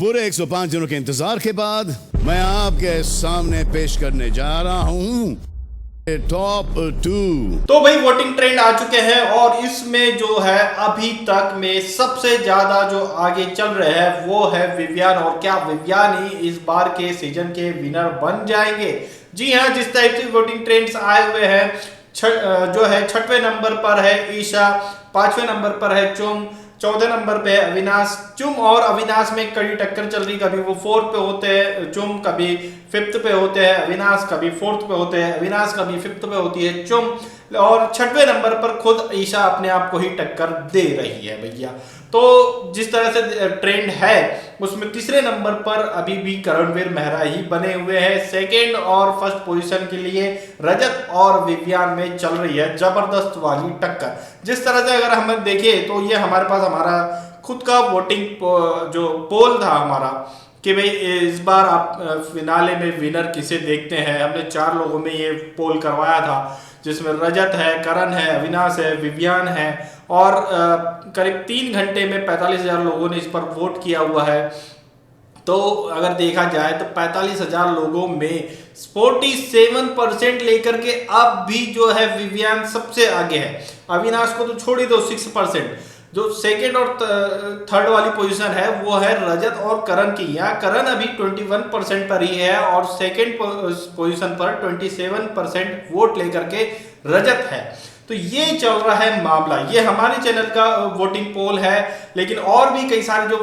पूरे 105 दिनों के इंतजार के बाद मैं आपके सामने पेश करने जा रहा हूं टॉप 2। तो भाई वोटिंग ट्रेंड आ चुके हैं और इसमें जो है अभी तक में सबसे ज्यादा जो आगे चल रहे हैं वो है विवियन। और क्या विवियन ही इस बार के सीजन के विनर बन जाएंगे? जी हाँ, जिस टाइप से वोटिंग ट्रेंड्स आए हुए हैं, जो है 6वें नंबर पर है ईशा, 5वें नंबर पर है चुम, 14 नंबर पे है अविनाश। चुम और अविनाश में कड़ी टक्कर चल रही, कभी वो 4th पे होते हैं चुम, कभी 5th पे होते हैं अविनाश, कभी 4th पे होते हैं अविनाश, कभी 5th पे होती है चुम, और 6वें नंबर पर खुद ईशा अपने आप को ही टक्कर दे रही है भैया। तो जिस तरह से ट्रेंड है उसमें तीसरे नंबर पर अभी भी करणवीर मेहरा ही बने हुए हैं। सेकेंड और फर्स्ट पोजीशन के लिए रजत और विवियन में चल रही है जबरदस्त वाली टक्कर। जिस तरह से अगर हम देखें तो ये हमारे पास हमारा खुद का वोटिंग जो पोल था हमारा कि भाई इस बार आप फिनाले में विनर किसे देखते हैं। हमने 4 लोगों में ये पोल करवाया था जिसमें रजत है, करण है, अविनाश है, विवियन है, और करीब 3 घंटे में 45,000 लोगों ने इस पर वोट किया हुआ है। तो अगर देखा जाए तो 45,000 लोगों में 47% लेकर के अब भी जो है विवियन सबसे आगे है। अविनाश को तो छोड़ ही दो, 6%। जो सेकेंड और थर्ड वाली पोजीशन है वो है रजत और करण की। यहाँ करण अभी 21% पर ही है और सेकेंड पोजीशन पर 27% वोट लेकर के रजत है। तो ये चल रहा है मामला, ये हमारे चैनल का वोटिंग पोल है। लेकिन और भी कई सारे जो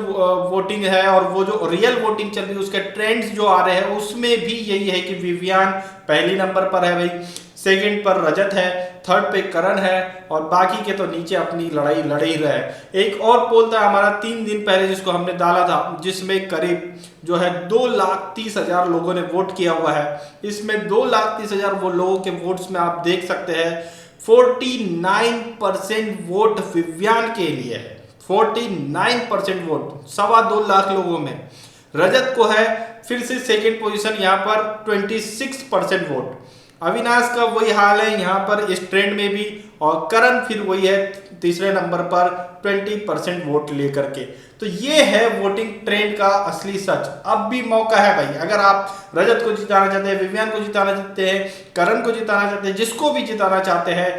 वोटिंग है और वो जो रियल वोटिंग चल रही है उसके ट्रेंड्स जो आ रहे हैं उसमें भी यही है कि विवियन पहली नंबर पर है भाई, सेकंड पर रजत है, थर्ड पे करण है, और बाकी के तो नीचे अपनी लड़ाई लड़ ही रहे। एक और पोल था हमारा 3 दिन पहले जिसको हमने डाला था, जिसमें करीब जो है 2,30,000 लोगों ने वोट किया हुआ है। इसमें 2,30,000 वो लोगों के वोट्स में आप देख सकते हैं 49% वोट विवियन के लिए है। 49% वोट 2.25 लाख लोगों में। रजत को है फिर से सेकेंड पोजीशन यहाँ पर 26% वोट। अविनाश का वही हाल है यहाँ पर इस ट्रेंड में भी, और करण फिर वही है तीसरे नंबर पर 20% वोट लेकर के। तो ये है वोटिंग ट्रेंड का असली सच। अब भी मौका है भाई, अगर आप रजत को जिताना चाहते हैं, विवियन को जिताना चाहते हैं, करण को जिताना चाहते हैं, जिसको भी जिताना चाहते हैं,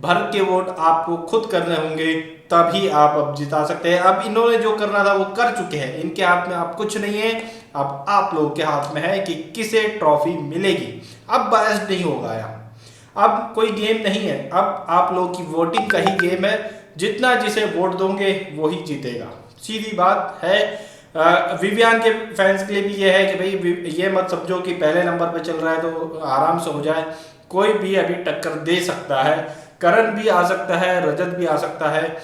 भर के वोट आपको खुद करने होंगे, तभी आप अब जिता सकते हैं। अब इन्होंने जो करना था वो कर चुके हैं, इनके हाथ में अब कुछ नहीं है। अब आप लोगों के हाथ में है कि किसे ट्रॉफी मिलेगी। अब बायस नहीं होगा यहाँ, अब कोई गेम नहीं है, अब आप लोगों की वोटिंग का ही गेम है। जितना जिसे वोट दोगे वो ही जीतेगा, सीधी बात है। विवियन के फैंस के लिए भी ये है कि भाई ये मत समझो कि पहले नंबर पे चल रहा है तो आराम से हो जाए, कोई भी अभी टक्कर दे सकता है। करण भी आ सकता है, रजत भी आ सकता है।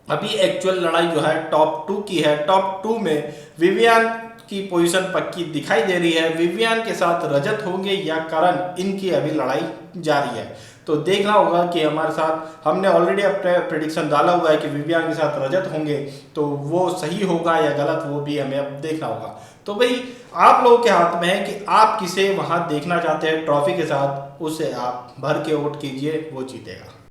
अभी एक्चुअल लड़ाई जो है टॉप 2 की है। टॉप 2 में विवियन की पोजीशन पक्की दिखाई दे रही है। विवियन के साथ रजत होंगे या करण, इनकी अभी लड़ाई जारी है। तो देखना होगा कि हमारे साथ, हमने ऑलरेडी अपने प्रेडिक्शन डाला हुआ है कि विवियन के साथ रजत होंगे, तो वो सही होगा या गलत वो भी हमें अब देखना होगा। तो भाई आप लोगों के हाथ में है कि आप किसे वहां देखना चाहते हैं ट्रॉफी के साथ, उसे आप भर के वोट कीजिए, वो जीतेगा।